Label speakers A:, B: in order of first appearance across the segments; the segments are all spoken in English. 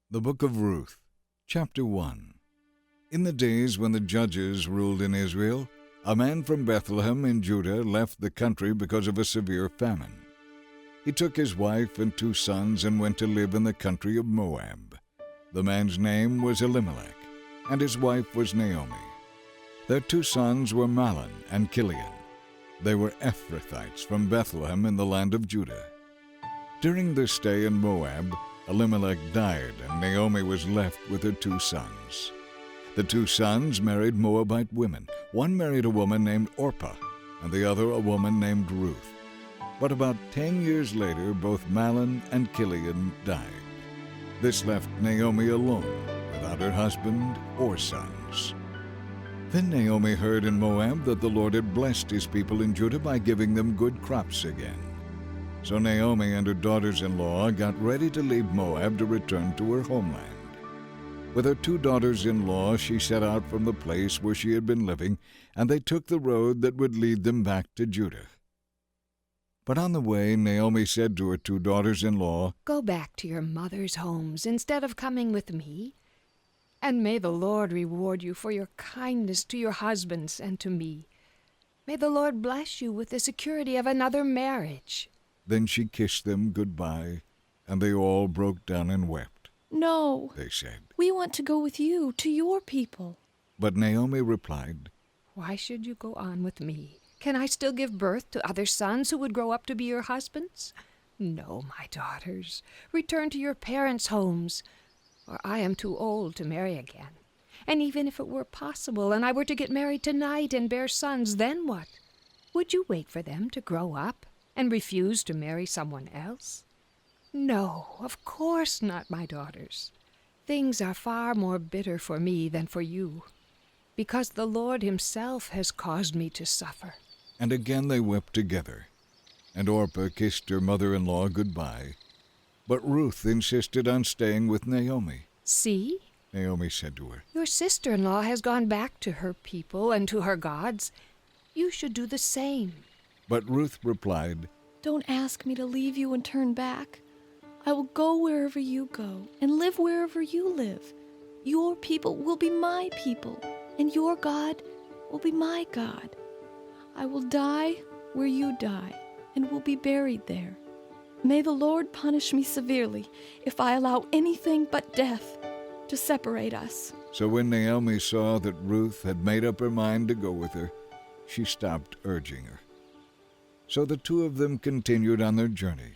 A: The Book of Ruth, Chapter 1. In the days when the judges ruled in Israel, a man from Bethlehem in Judah left the country because of a severe famine. He took his wife and 2 sons and went to live in the country of Moab. The man's name was Elimelech, and his wife was Naomi. Their 2 sons were Mahlon and Chilion. They were Ephrathites from Bethlehem in the land of Judah. During their stay in Moab, Elimelech died, and Naomi was left with her 2 sons. The 2 sons married Moabite women. One married a woman named Orpah, and the other a woman named Ruth. But about 10 years later, both Mahlon and Chilion died. This left Naomi alone, without her husband or sons. Then Naomi heard in Moab that the Lord had blessed his people in Judah by giving them good crops again. So Naomi and her daughters-in-law got ready to leave Moab to return to her homeland. With her 2 daughters-in-law, she set out from the place where she had been living, and they took the road that would lead them back to Judah. But on the way, Naomi said to her 2 daughters-in-law,
B: "Go back to your mother's homes instead of coming with me, and may the Lord reward you for your kindness to your husbands and to me. May the Lord bless you with the security of another marriage."
A: Then she kissed them goodbye, and they all broke down and wept.
C: "No,"
A: they said.
C: "we want to go with you to your people."
A: But Naomi replied,
B: "Why should you go on with me? Can I still give birth to other sons who would grow up to be your husbands? No, my daughters, return to your parents' homes, for I am too old to marry again. And even if it were possible and I were to get married tonight and bear sons, then what? Would you wait for them to grow up and refuse to marry someone else? No, of course not, my daughters. Things are far more bitter for me than for you, because the Lord himself has caused me to suffer."
A: And again they wept together. And Orpah kissed her mother-in-law goodbye. But Ruth insisted on staying with Naomi.
B: "See,"
A: Naomi said to her,
B: "your sister-in-law has gone back to her people and to her gods. You should do the same."
A: But Ruth replied,
C: "Don't ask me to leave you and turn back. I will go wherever you go and live wherever you live. Your people will be my people, and your God will be my God. I will die where you die and will be buried there. May the Lord punish me severely if I allow anything but death to separate us."
A: So when Naomi saw that Ruth had made up her mind to go with her, she stopped urging her. So the 2 of them continued on their journey.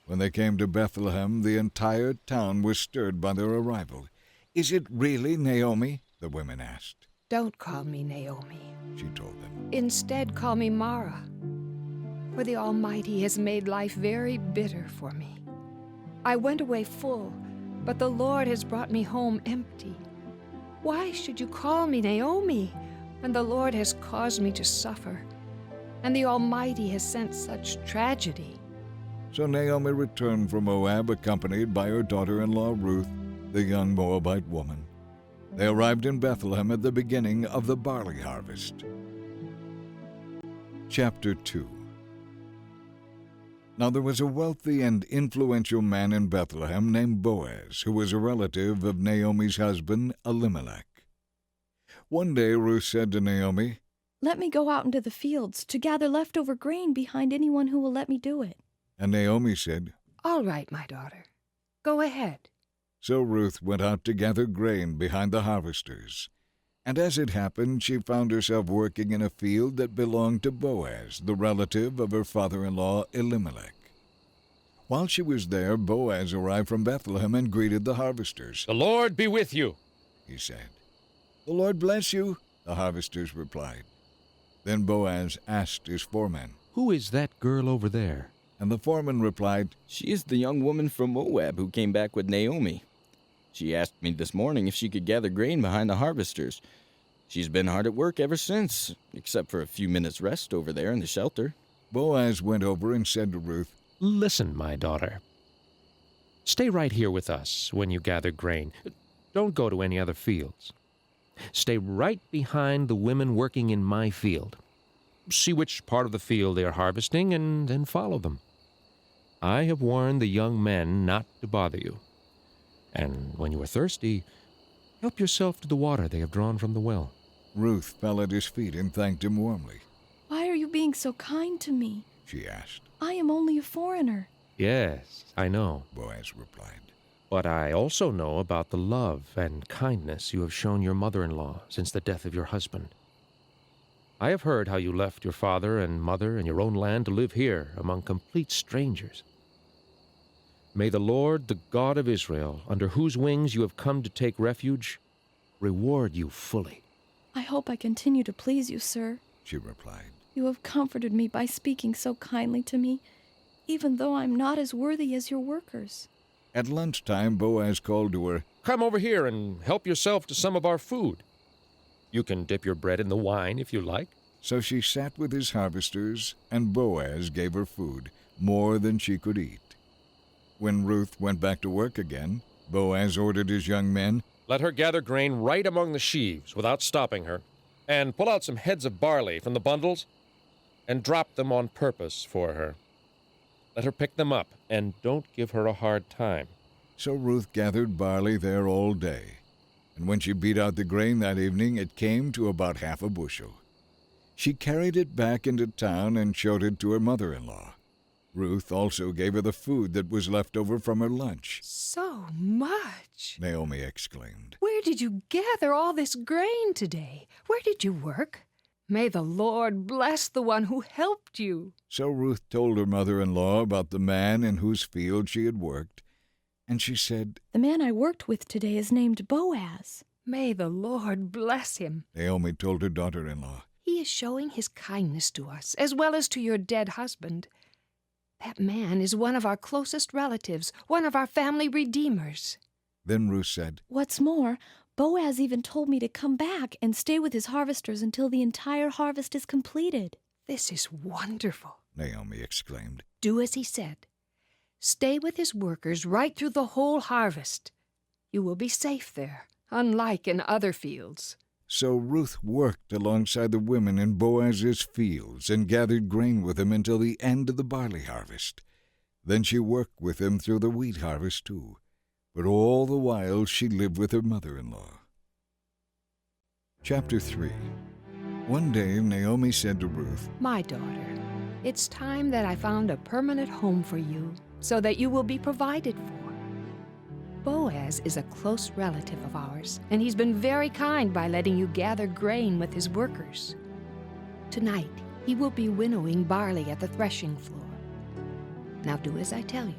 A: When they came to Bethlehem, the entire town was stirred by their arrival. "Is it really Naomi?" the women asked.
B: "Don't call me Naomi.
A: She told them.
B: Instead, call me Mara, for the Almighty has made life very bitter for me. I went away full, but the Lord has brought me home empty. Why should you call me Naomi when the Lord has caused me to suffer, and the Almighty has sent such tragedy?"
A: So Naomi returned from Moab, accompanied by her daughter-in-law Ruth, the young Moabite woman. They arrived in Bethlehem at the beginning of the barley harvest. Chapter 2. Now there was a wealthy and influential man in Bethlehem named Boaz, who was a relative of Naomi's husband, Elimelech. One day Ruth said to Naomi,
C: "Let me go out into the fields to gather leftover grain behind anyone who will let me do it."
A: And Naomi said,
B: "All right, my daughter. Go ahead."
A: So Ruth went out to gather grain behind the harvesters. And as it happened, she found herself working in a field that belonged to Boaz, the relative of her father-in-law Elimelech. While she was there, Boaz arrived from Bethlehem and greeted the harvesters.
D: "The Lord be with you,"
A: he said. "The Lord bless you," the harvesters replied. Then Boaz asked his foreman,
E: "Who is that girl over there?"
A: And the foreman replied,
F: "She is the young woman from Moab who came back with Naomi. She asked me this morning if she could gather grain behind the harvesters. She's been hard at work ever since, except for a few minutes' rest over there in the shelter."
A: Boaz went over and said to Ruth,
E: "Listen, my daughter. Stay right here with us when you gather grain. Don't go to any other fields. Stay right behind the women working in my field. See which part of the field they are harvesting, and then follow them. I have warned the young men not to bother you. And when you are thirsty, help yourself to the water they have drawn from the well.
A: Ruth fell at his feet and thanked him warmly.
C: Why are you being so kind to me?
A: She asked.
C: I am only a foreigner.
E: Yes, I know.
A: Boaz replied.
E: But I also know about the love and kindness you have shown your mother-in-law since the death of your husband. I have heard how you left your father and mother and your own land to live here among complete strangers. May the Lord, the God of Israel, under whose wings you have come to take refuge, reward you fully.
C: I hope I continue to please you, sir.
A: She replied.
C: You have comforted me by speaking so kindly to me, even though I'm not as worthy as your workers.
A: At lunchtime, Boaz called to her,
E: Come over here and help yourself to some of our food. You can dip your bread in the wine if you like.
A: So she sat with his harvesters, and Boaz gave her food, more than she could eat. When Ruth went back to work again, Boaz ordered his young men,
E: Let her gather grain right among the sheaves without stopping her, and pull out some heads of barley from the bundles and drop them on purpose for her. Let her pick them up, and don't give her a hard time.
A: So Ruth gathered barley there all day. And when she beat out the grain that evening, it came to about half a bushel. She carried it back into town and showed it to her mother-in-law. Ruth also gave her the food that was left over from her lunch.
B: So much!
A: Naomi exclaimed.
B: Where did you gather all this grain today? Where did you work? May the Lord bless the one who helped you.
A: So Ruth told her mother-in-law about the man in whose field she had worked, and she said,
C: The man I worked with today is named Boaz.
B: May the Lord bless him.
A: Naomi told her daughter-in-law.
B: He is showing his kindness to us, as well as to your dead husband. That man is one of our closest relatives, one of our family redeemers.
A: Then Ruth said,
C: What's more, Boaz even told me to come back and stay with his harvesters until the entire harvest is completed.
B: This is wonderful.
A: Naomi exclaimed.
B: Do as he said. Stay with his workers right through the whole harvest. You will be safe there, unlike in other fields.
A: So Ruth worked alongside the women in Boaz's fields and gathered grain with him until the end of the barley harvest. Then she worked with him through the wheat harvest too. But all the while she lived with her mother-in-law. Chapter 3. One day Naomi said to Ruth,
B: My daughter, it's time that I found a permanent home for you, so that you will be provided for. Boaz is a close relative of ours, and he's been very kind by letting you gather grain with his workers. Tonight, he will be winnowing barley at the threshing floor. Now do as I tell you.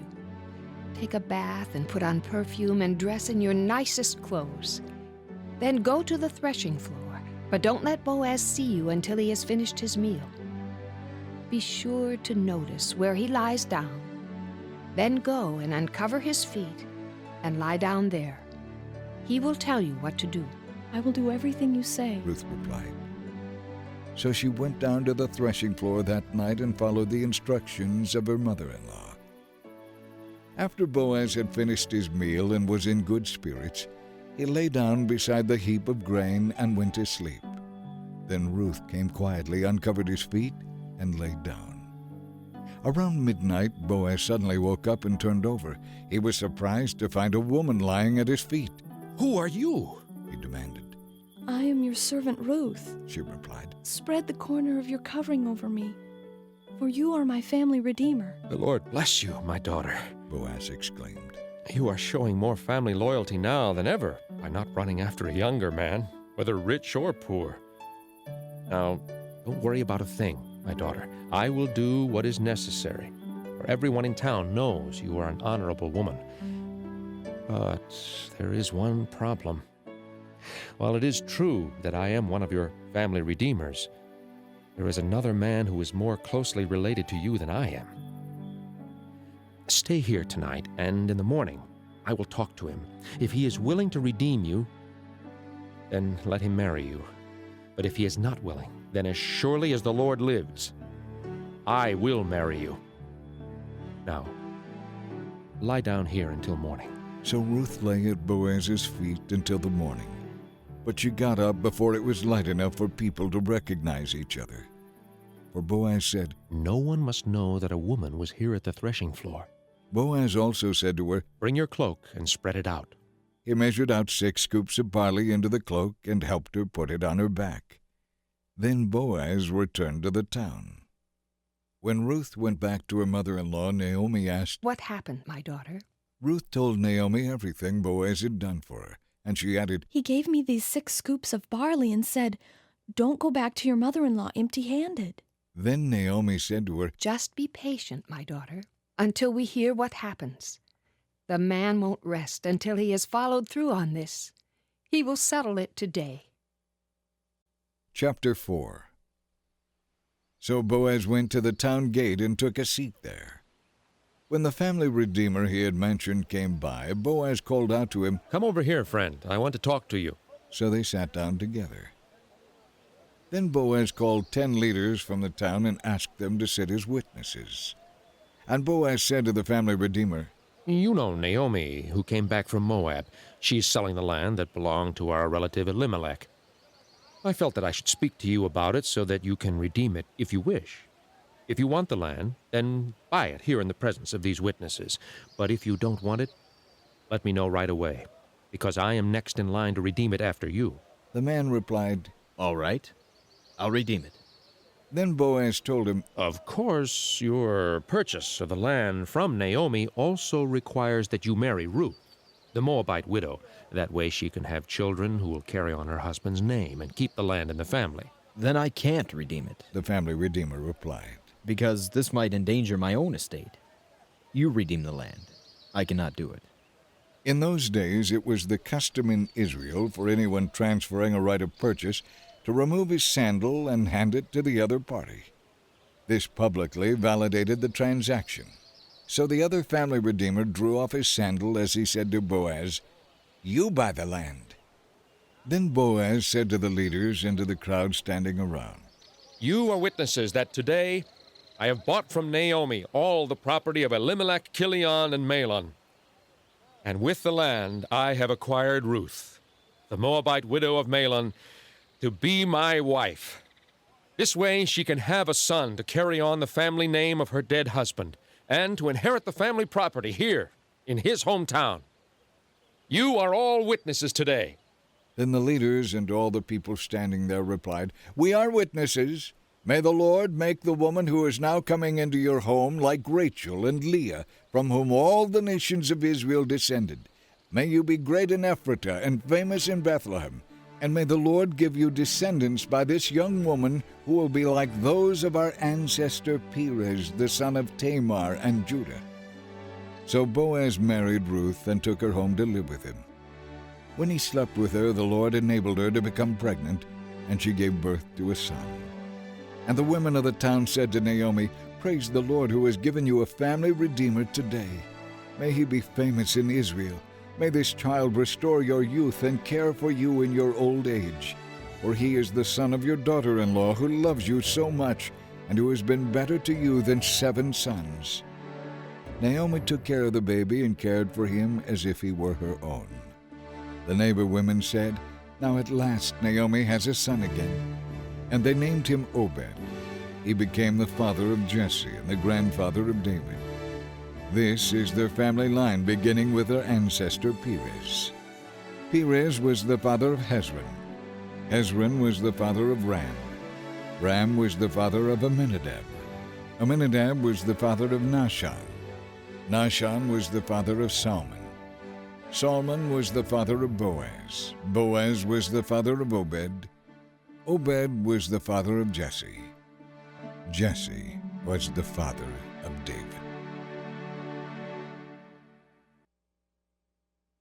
B: Take a bath and put on perfume and dress in your nicest clothes. Then go to the threshing floor, but don't let Boaz see you until he has finished his meal. Be sure to notice where he lies down. Then go and uncover his feet and lie down there. He will tell you what to do.
C: I will do everything you say.
A: Ruth replied. So she went down to the threshing floor that night and followed the instructions of her mother-in-law. After Boaz had finished his meal and was in good spirits, he lay down beside the heap of grain and went to sleep. Then Ruth came quietly, uncovered his feet, and laid down. Around midnight, Boaz suddenly woke up and turned over. He was surprised to find a woman lying at his feet.
E: Who are you?
A: He demanded.
C: I am your servant Ruth.
A: She replied.
C: Spread the corner of your covering over me, for you are my family redeemer.
E: The Lord bless you, my daughter.
A: Boaz exclaimed.
E: You are showing more family loyalty now than ever by not running after a younger man, whether rich or poor. Now, don't worry about a thing, my daughter. I will do what is necessary, for everyone in town knows you are an honorable woman. But there is one problem. While it is true that I am one of your family redeemers, there is another man who is more closely related to you than I am. Stay here tonight, and in the morning I will talk to him. If he is willing to redeem you, then let him marry you. But if he is not willing, then as surely as the Lord lives, I will marry you. Now, lie down here until morning.
A: So Ruth lay at Boaz's feet until the morning. But she got up before it was light enough for people to recognize each other. For Boaz said,
E: No one must know that a woman was here at the threshing floor.
A: Boaz also said to her,
E: Bring your cloak and spread it out.
A: He measured out 6 scoops of barley into the cloak and helped her put it on her back. Then Boaz returned to the town. When Ruth went back to her mother-in-law, Naomi asked,
B: "What happened, my daughter?"
A: Ruth told Naomi everything Boaz had done for her, and she added,
C: He gave me these 6 scoops of barley and said, "Don't go back to your mother-in-law empty-handed."
A: Then Naomi said to her,
B: "Just be patient, my daughter, until we hear what happens. The man won't rest until he has followed through on this. He will settle it today."
A: Chapter 4. So Boaz went to the town gate and took a seat there. When the family redeemer he had mentioned came by, Boaz called out to him,
E: "Come over here, friend. I want to talk to you."
A: So they sat down together. Then Boaz called 10 leaders from the town and asked them to sit as witnesses. And Boaz said to the family redeemer,
E: You know Naomi, who came back from Moab. She's selling the land that belonged to our relative Elimelech. I felt that I should speak to you about it so that you can redeem it if you wish. If you want the land, then buy it here in the presence of these witnesses. But if you don't want it, let me know right away, because I am next in line to redeem it after you.
A: The man replied,
F: All right, I'll redeem it.
A: Then Boaz told him,
E: Of course, your purchase of the land from Naomi also requires that you marry Ruth, the Moabite widow. That way she can have children who will carry on her husband's name and keep the land in the family.
F: Then I can't redeem it,
A: the family redeemer replied.
F: because this might endanger my own estate. You redeem the land. I cannot do it.
A: In those days, it was the custom in Israel for anyone transferring a right of purchase to remove his sandal and hand it to the other party. This publicly validated the transaction. So the other family redeemer drew off his sandal as he said to Boaz, You buy the land. Then Boaz said to the leaders and to the crowd standing around,
E: You are witnesses that today I have bought from Naomi all the property of Elimelech, Chilion, and Mahlon. And with the land I have acquired Ruth, the Moabite widow of Mahlon, to be my wife. This way she can have a son to carry on the family name of her dead husband, and to inherit the family property here in his hometown. You are all witnesses today.
A: Then the leaders and all the people standing there replied, We are witnesses. May the Lord make the woman who is now coming into your home like Rachel and Leah, from whom all the nations of Israel descended. May you be great in Ephratah and famous in Bethlehem. And may the Lord give you descendants by this young woman who will be like those of our ancestor Perez, the son of Tamar and Judah. So Boaz married Ruth and took her home to live with him. When he slept with her, the Lord enabled her to become pregnant, and she gave birth to a son. And the women of the town said to Naomi, Praise the Lord who has given you a family redeemer today. May he be famous in Israel. May this child restore your youth and care for you in your old age. For he is the son of your daughter-in-law who loves you so much and who has been better to you than 7 sons. Naomi took care of the baby and cared for him as if he were her own. The neighbor women said, Now at last Naomi has a son again. And they named him Obed. He became the father of Jesse and the grandfather of David. This is their family line, beginning with their ancestor Perez. Perez was the father of Hezron. Hezron was the father of Ram. Ram was the father of Amminadab. Amminadab was the father of Nahshon. Nahshon was the father of Salmon. Salmon was the father of Boaz. Boaz was the father of Obed. Obed was the father of Jesse. Jesse was the father of David.